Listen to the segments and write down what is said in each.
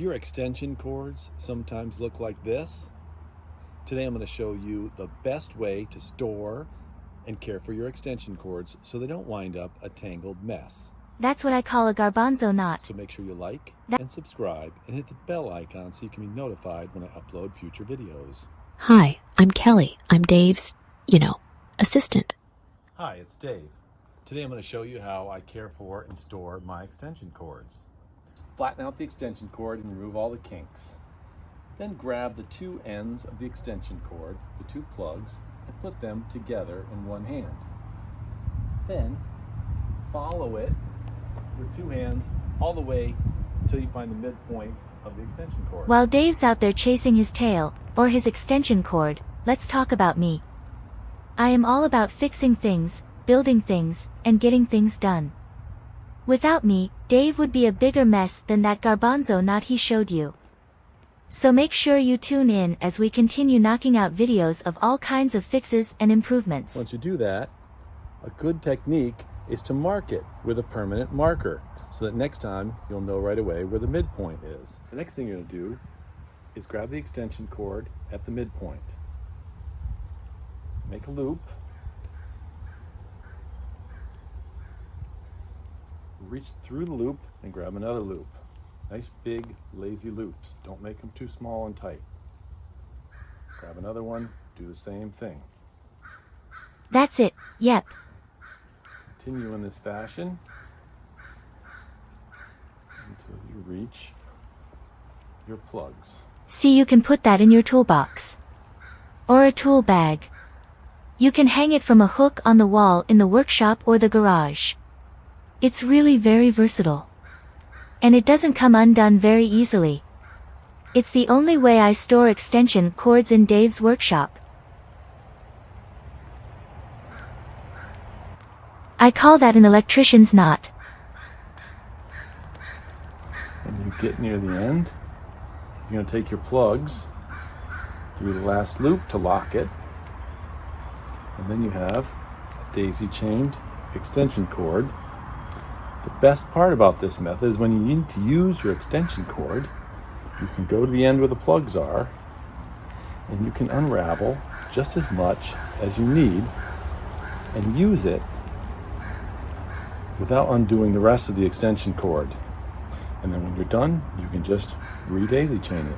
Do your extension cords sometimes look like this? Today I'm going to show you the best way to store and care for your extension cords so they don't wind up a tangled mess. That's what I call a garbanzo knot. So make sure you like and subscribe and hit the bell icon so you can be notified when I upload future videos. Hi, I'm Kelly. I'm Dave's, assistant. Hi, it's Dave. Today I'm going to show you how I care for and store my extension cords. Flatten out the extension cord and remove all the kinks. Then grab the two ends of the extension cord, the two plugs, and put them together in one hand. Then follow it with two hands all the way until you find the midpoint of the extension cord. While Dave's out there chasing his tail, or his extension cord, let's talk about me. I am all about fixing things, building things, and getting things done. Without me, Dave would be a bigger mess than that garbanzo knot he showed you. So make sure you tune in as we continue knocking out videos of all kinds of fixes and improvements. Once you do that, a good technique is to mark it with a permanent marker so that next time you'll know right away where the midpoint is. The next thing you're going to do is grab the extension cord at the midpoint. Make a loop. Reach through the loop and grab another loop. Nice big lazy loops. Don't make them too small and tight. Grab another one, do the same thing. That's it, yep. Continue in this fashion until you reach your plugs. See, you can put that in your toolbox. Or a tool bag. You can hang it from a hook on the wall in the workshop or the garage. It's really very versatile. And it doesn't come undone very easily. It's the only way I store extension cords in Dave's workshop. I call that an electrician's knot. When you get near the end, you're going to take your plugs through the last loop to lock it. And then you have a daisy-chained extension cord. The best part about this method is when you need to use your extension cord, you can go to the end where the plugs are, and you can unravel just as much as you need and use it without undoing the rest of the extension cord. And then when you're done, you can just re-daisy chain it.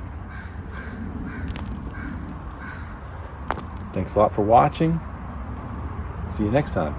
Thanks a lot for watching. See you next time.